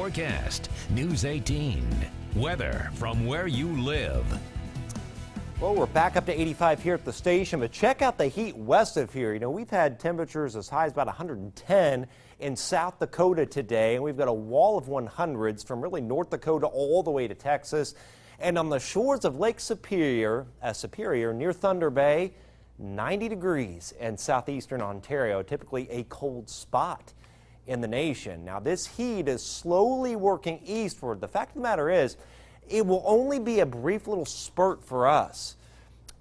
forecast. News 18. Weather from where you live. Well, we're back up to 85 here at the station, but check out the heat west of here. You know, we've had temperatures as high as about 110 in South Dakota today, and we've got a wall of 100s from really North Dakota all the way to Texas. And on the shores of Lake Superior, near Thunder Bay, 90 degrees in southeastern Ontario, typically a cold spot in the nation. Now, this heat is slowly working eastward. The fact of the matter is, it will only be a brief little spurt for us.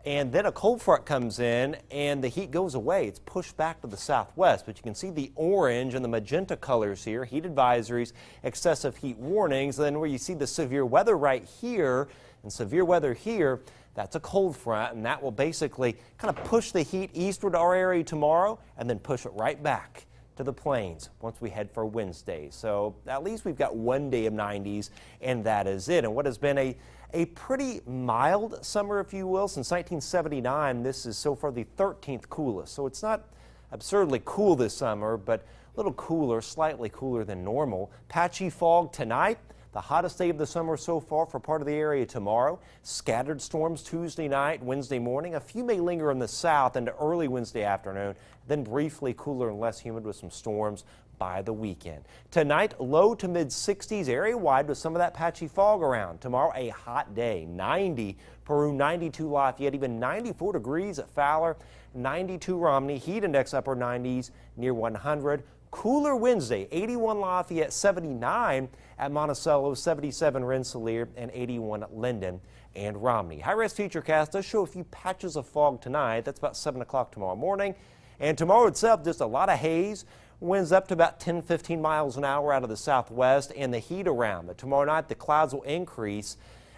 And then a cold front comes in and the heat goes away. It's pushed back to the southwest, but you can see the orange and the magenta colors here, heat advisories, excessive heat warnings. Then where you see the severe weather right here and severe weather here, that's a cold front, and that will basically kind of push the heat eastward to our area tomorrow and then push it right back to the plains once we head for Wednesday. So at least we've got one day of 90s, and that is it. And what has been a pretty mild summer, if you will, since 1979, this is so far the 13th coolest. So it's not absurdly cool this summer, but a little cooler, slightly cooler than normal. Patchy fog tonight. The hottest day of the summer so far for part of the area tomorrow. Scattered storms Tuesday night, Wednesday morning. A few may linger in the south into early Wednesday afternoon, then briefly cooler and less humid with some storms by the weekend. Tonight, low to mid 60s area wide with some of that patchy fog around. Tomorrow, a hot day. 90 Peru, 92 Lafayette, even 94 degrees at Fowler, 92 Romney. Heat index upper 90s near 100. Cooler Wednesday, 81 Lafayette, 79 at Monticello, 77 Rensselaer, and 81 at Linden and Romney. High-res futurecast does show a few patches of fog tonight. That's about 7 o'clock tomorrow morning. And tomorrow itself, just a lot of haze. Winds up to about 10-15 miles an hour out of the southwest, and the heat around. But tomorrow night, the clouds will increase.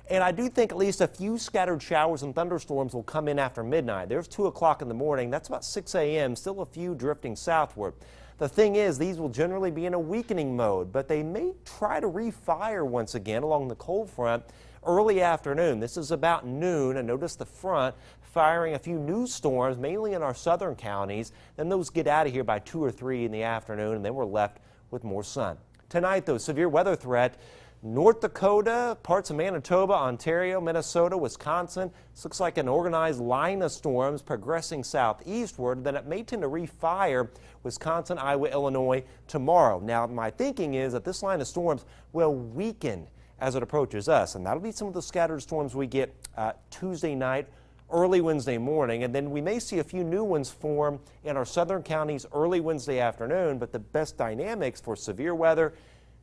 And I do think at least a few scattered showers and thunderstorms will come in after midnight. There's 2 o'clock in the morning. That's about 6 a.m. Still a few drifting southward. The thing is, these will generally be in a weakening mode, but they may try to refire once again along the cold front early afternoon. This is about noon, and notice the front firing a few new storms, mainly in our southern counties. Then those get out of here by 2 or 3 in the afternoon, and then we're left with more sun. Tonight, though, severe weather threat. North Dakota, parts of Manitoba, Ontario, Minnesota, Wisconsin. This looks like an organized line of storms progressing southeastward. Then it may tend to refire Wisconsin, Iowa, Illinois tomorrow. Now, my thinking is that this line of storms will weaken as it approaches us, and that'll be some of the scattered storms we get Tuesday night, early Wednesday morning, and then we may see a few new ones form in our southern counties early Wednesday afternoon. But the best dynamics for severe weather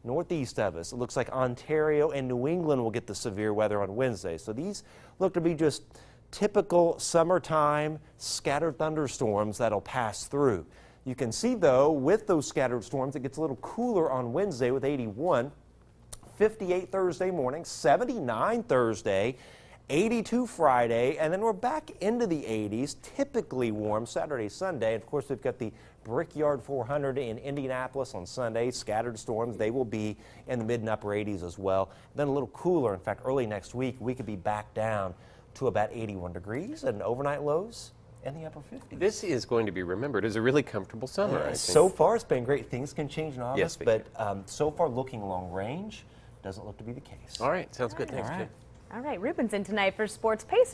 northeast of us. It looks like Ontario and New England will get the severe weather on Wednesday. So these look to be just typical summertime scattered thunderstorms that'll pass through. You can see, though, with those scattered storms, it gets a little cooler on Wednesday with 81, 58 Thursday morning, 79 Thursday, 82 Friday, and then we're back into the 80s, typically warm Saturday, Sunday. And of course, we've got the Brickyard 400 in Indianapolis on Sunday. Scattered storms, they will be in the mid and upper 80s as well. Then a little cooler. In fact, early next week, we could be back down to about 81 degrees and overnight lows in the upper 50s. This is going to be remembered as a really comfortable summer, I think. So far, it's been great. Things can change in August, Yes, but so far, looking long range, doesn't look to be the case. All right, sounds good. Thanks, All right. Jim. All right, Ruben's in tonight for Sports Pacers.